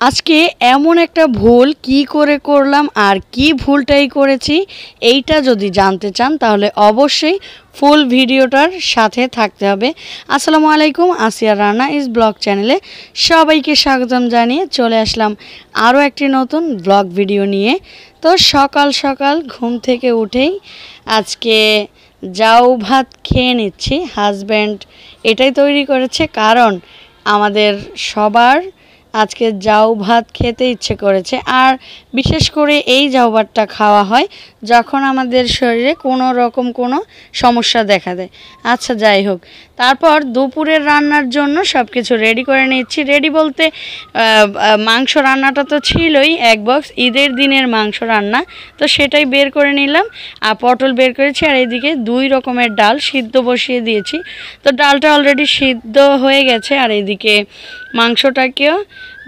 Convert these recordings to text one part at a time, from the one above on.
আজকে এমন একটা ভুল কি করে করলাম আর কি ভুলটাই করেছি এইটা যদি জানতে চান তাহলে অবশ্যই ফুল ভিডিওটার সাথে থাকতে হবে। আসসালামু আলাইকুম, আসিয়া রানা ইজ ব্লগ চ্যানেলে সবাইকে স্বাগতম জানিয়ে চলে আসলাম আরও একটি নতুন ব্লগ ভিডিও নিয়ে। তো সকাল সকাল ঘুম থেকে উঠেই আজকে জাউ ভাত খেয়ে নিচ্ছি। হাজব্যান্ড এটাই তৈরি করেছে কারণ আমাদের সবার আজকে জাউ ভাত খেতে ইচ্ছে করেছে। আর বিশেষ করে এই জাউ ভাতটা খাওয়া হয় যখন আমাদের শরীরে কোনো রকম কোনো সমস্যা দেখা দেয়। আচ্ছা যাই হোক, তারপর দুপুরের রান্নার জন্য সব কিছু রেডি করে নিচ্ছি। রেডি বলতে মাংস রান্নাটা তো ছিলই, এক বক্স ঈদের দিনের মাংস রান্না, তো সেটাই বের করে নিলাম। আর পটল বের করেছি, আর এদিকে 2 রকমের ডাল সিদ্ধ বসিয়ে দিয়েছি। তো ডালটা অলরেডি সিদ্ধ হয়ে গেছে, আর এদিকে মাংসটাকেও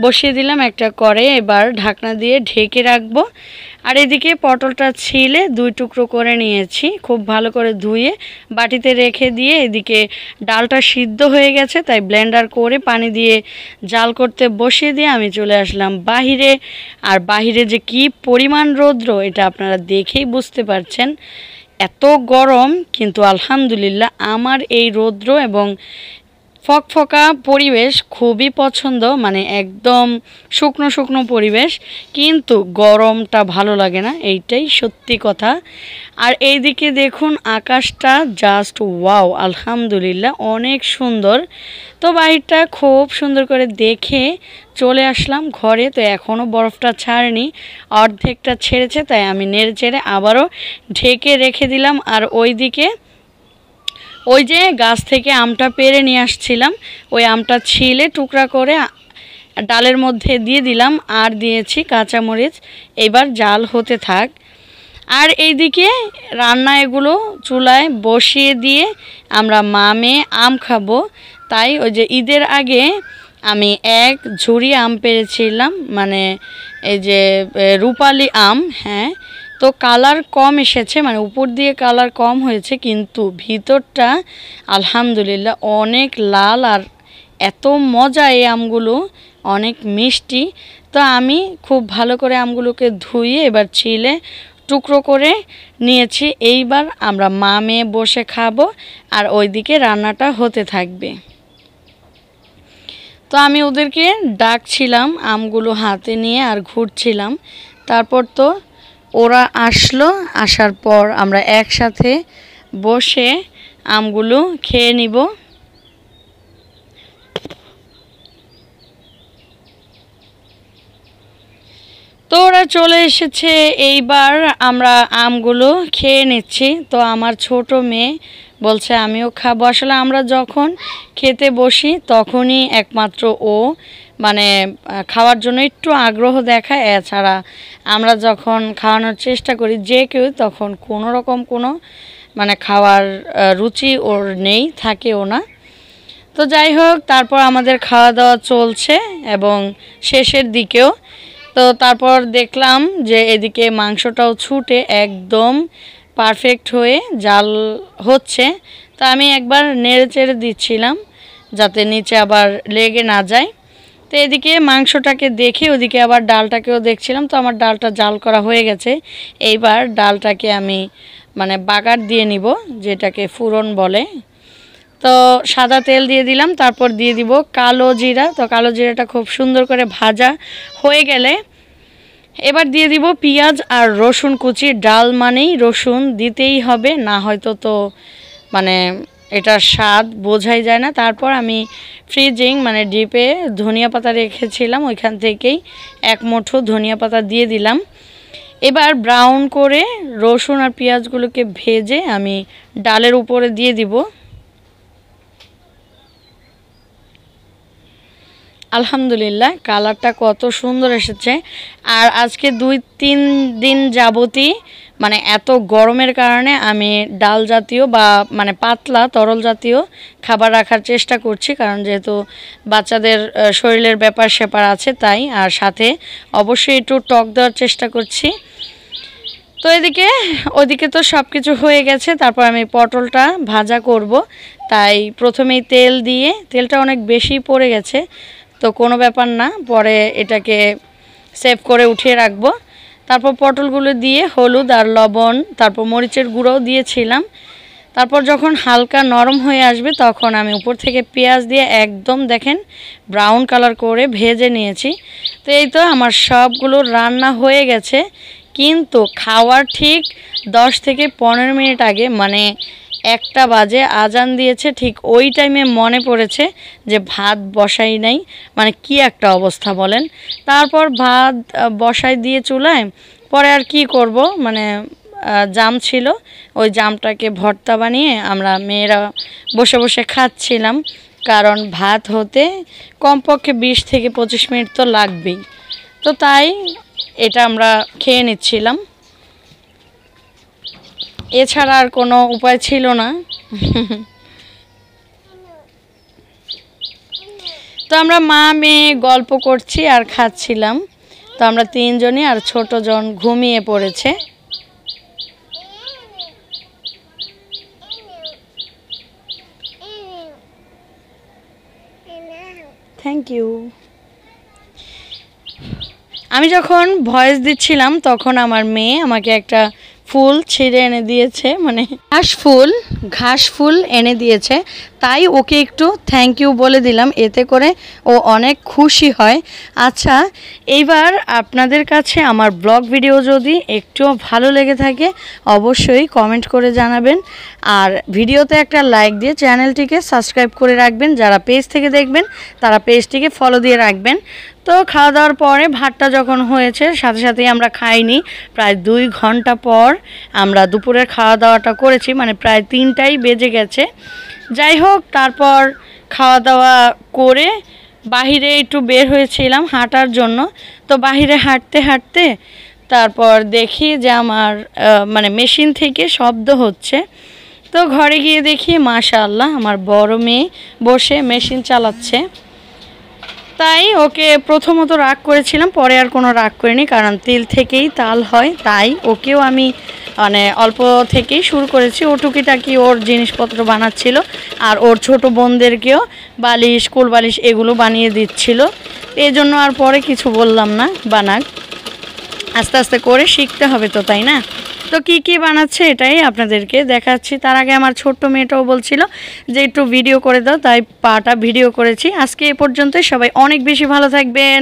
বসিয়ে দিলাম একটা করে। এবার ঢাকনা দিয়ে ঢেকে রাখবো। আর এদিকে পটলটা ছিলে 2 টুকরো করে নিয়েছি, খুব ভালো করে ধুয়ে বাটিতে রেখে দিয়ে এদিকে ডালটা সিদ্ধ হয়ে গেছে, তাই ব্লেন্ডার করে পানি দিয়ে জাল করতে বসিয়ে দিয়ে আমি চলে আসলাম বাহিরে। আর বাহিরে যে কি পরিমাণ রৌদ্র এটা আপনারা দেখেই বুঝতে পারছেন। এত গরম, কিন্তু আলহামদুলিল্লাহ আমার এই রৌদ্র এবং ফকফকা পরিবেশ খুবই পছন্দ, মানে একদম শুকনো শুকনো পরিবেশ, কিন্তু গরমটা ভালো লাগে না, এইটাই সত্যি কথা। আর এইদিকে দেখুন আকাশটা জাস্ট ওয়াও, আলহামদুলিল্লাহ অনেক সুন্দর। তো বাহিরটা খুব সুন্দর করে দেখে চলে আসলাম ঘরে। তো এখনও বরফটা ছাড়েনি, অর্ধেকটা ছেড়েছে, তাই আমি নেড়ে চেড়ে আবারও ঢেকে রেখে দিলাম। আর ওইদিকে ওই যে গাছ থেকে আমটা পেড়ে নিয়ে আসছিলাম, ওই আমটা ছিলে টুকরা করে ডালের মধ্যে দিয়ে দিলাম, আর দিয়েছি কাঁচামরিচ। এবার জাল হতে থাক। আর এইদিকে রান্না এগুলো চুলায় বসিয়ে দিয়ে আমরা মা মেয়ে আম খাবো। তাই ওই যে ঈদের আগে আমি 1 ঝুড়ি আম পেড়েছিলাম, মানে এই যে রূপালি আম। হ্যাঁ, তো কালার কম এসেছে, মানে উপর দিয়ে কালার কম হয়েছে, কিন্তু ভিতরটা আলহামদুলিল্লাহ অনেক লাল। আর এত মজা এই আমগুলো, অনেক মিষ্টি। তো আমি খুব ভালো করে আমগুলোকে ধুয়ে এবার ছিলে টুকরো করে নিয়েছি। এইবার আমরা মা মেয়ে বসে খাবো, আর ওইদিকে রান্নাটা হতে থাকবে। তো আমি ওদেরকে ডাকছিলাম আমগুলো হাতে নিয়ে আর ঘুরছিলাম। তারপর তো ওরা আসলো, আসার পর আমরা একসাথে বসে আমগুলো খেয়ে নিব। তো ওরা চলে এসেছে, এইবার আমরা আমগুলো খেয়ে নিচ্ছি। তো আমার ছোট মেয়ে বলছে আমিও খাবো। আসলে আমরা যখন খেতে বসি তখনই একমাত্র ও মানে খাওয়ার জন্য একটু আগ্রহ দেখায়। এছাড়া আমরা যখন খাওয়ানোর চেষ্টা করি যে কেউ, তখন কোনো রকম কোনো মানে খাওয়ার রুচি ওর নেই, থাকেও না। তো যাই হোক, তারপর আমাদের খাওয়া দাওয়া চলছে এবং শেষের দিকেও। তো তারপর দেখলাম যে এদিকে মাংসটাও ছুটে একদম পারফেক্ট হয়ে জাল হচ্ছে। তা আমি একবার নেড়ে চেড়ে দিচ্ছিলাম যাতে নিচে আবার লেগে না যায়। তো এদিকে মাংসটাকে দেখে ওদিকে আবার ডালটাকেও দেখছিলাম। তো আমার ডালটা জাল করা হয়ে গেছে। এইবার ডালটাকে আমি মানে বাগার দিয়ে নিব, যেটাকে ফুরন বলে। তো সাদা তেল দিয়ে দিলাম, তারপর দিয়ে দিব কালো জিরা। তো কালো জিরাটা খুব সুন্দর করে ভাজা হয়ে গেলে এবার দিয়ে দিব পেঁয়াজ আর রসুন কুচি। ডাল মানেই রসুন দিতেই হবে, না হয়তো তো মানে এটার স্বাদ বোঝাই যায় না। তারপর আমি ফ্রিজিং মানে ডিপে ধনিয়া পাতা রেখেছিলাম, ওইখান থেকেই 1 মুঠো ধনিয়া পাতা দিয়ে দিলাম। এবার ব্রাউন করে রসুন আর পেঁয়াজগুলোকে ভেজে আমি ডালের উপরে দিয়ে দিব। আলহামদুলিল্লাহ কালারটা কত সুন্দর এসেছে। আর আজকে 2-3 দিন যাবতই মানে এত গরমের কারণে আমি ডাল জাতীয় বা মানে পাতলা তরল জাতীয় খাবার রাখার চেষ্টা করছি, কারণ যেহেতু বাচ্চাদের শরীরের ব্যাপার স্যাপার আছে তাই। আর সাথে অবশ্যই একটু টক দেওয়ার চেষ্টা করছি। তো ওইদিকে তো সব কিছু হয়ে গেছে। তারপর আমি পটলটা ভাজা করব, তাই প্রথমেই তেল দিয়ে, তেলটা অনেক বেশি পড়ে গেছে, তো কোনো ব্যাপার না, পরে এটাকে সেভ করে উঠিয়ে রাখবো। তারপর পটলগুলো দিয়ে হলুদ আর লবণ, তারপর মরিচের গুঁড়োও দিয়েছিলাম। তারপর যখন হালকা নরম হয়ে আসবে তখন আমি উপর থেকে পেঁয়াজ দিয়ে একদম দেখেন ব্রাউন কালার করে ভেজে নিয়েছি। তো এই তো আমার সবগুলো রান্না হয়ে গেছে, কিন্তু খাওয়ার ঠিক 10 থেকে 15 মিনিট আগে, মানে 1টা বাজে আজান দিয়েছে, ঠিক ওই টাইমে মনে পড়েছে যে ভাত বসাই নাই। মানে কি একটা অবস্থা বলেন। তারপর ভাত বসাই দিয়ে চুলায়, পরে আর কি করব, মানে জাম ছিল, ওই জামটাকে ভর্তা বানিয়ে আমরা মেয়েরা বসে বসে খাচ্ছিলাম। কারণ ভাত হতে কমপক্ষে 20 থেকে 25 মিনিট তো লাগবেই। তো তাই এটা আমরা খেয়ে নিচ্ছিলাম, এছাড়া আর কোনো উপায় ছিল না। তো আমরা মা মেয়ে গল্প করছি আর খাচ্ছিলাম। তো আমরা 3 জনই, আর ছোট জন ঘুমিয়ে পড়েছে। Thank you. আমি যখন ভয়েস দিচ্ছিলাম তখন আমার মেয়ে আমাকে একটা ফুল ছিঁড়ে এনে দিয়েছে, মানে ঘাস ফুল এনে দিয়েছে। তাই ওকে একটু থ্যাংক ইউ বলে দিলাম, এতে করে ও অনেক খুশি হয়। আচ্ছা, এইবার আপনাদের কাছে আমার ব্লগ ভিডিও যদি একটুও ভালো লেগে থাকে অবশ্যই কমেন্ট করে জানাবেন, আর ভিডিওতে একটা লাইক দিয়ে চ্যানেলটিকে সাবস্ক্রাইব করে রাখবেন। যারা পেজ থেকে দেখবেন তারা পেজটিকে ফলো দিয়ে রাখবেন। তো খাওয়া দাওয়ার পরে ভাতটা যখন হয়েছে সাথে সাথেই আমরা খাইনি, প্রায় 2 ঘন্টা পর আমরা দুপুরের খাওয়া দাওয়াটা করেছি, মানে প্রায় 3টাই বেজে গেছে। যাই হোক, তারপর খাওয়া দাওয়া করে বাহিরে একটু বের হয়েছিলাম হাঁটার জন্য। তো বাহিরে হাঁটতে হাঁটতে তারপর দেখি যে আমার মানে মেশিন থেকে শব্দ হচ্ছে। তো ঘরে গিয়ে দেখি মাশাআল্লাহ আমার বড় মেয়ে বসে মেশিন চালাচ্ছে। তাই ওকে প্রথমত রাগ করেছিলাম, পরে আর কোনো রাগ করিনি, কারণ তিল থেকেই তাল হয়। তাই ওকেও আমি মানে অল্প থেকেই শুরু করেছি। ও টুকিটাকি ওর জিনিসপত্র বানাচ্ছিল, আর ওর ছোট বোনদেরকেও বালিশ, কুল বালিশ এগুলো বানিয়ে দিচ্ছিল। এই জন্য আর পরে কিছু বললাম না, বানাক, আস্তে আস্তে করে শিখতে হবে তো, তাই না? তো কি কি বানাচ্ছে এটাই আপনাদেরকে দেখাচ্ছি। তার আগে আমার ছোট্ট মেয়েটাও বলছিল যে একটু ভিডিও করে দাও, তাই পাটা ভিডিও করেছি। আজকে এ পর্যন্তই, সবাই অনেক বেশি ভালো থাকবেন।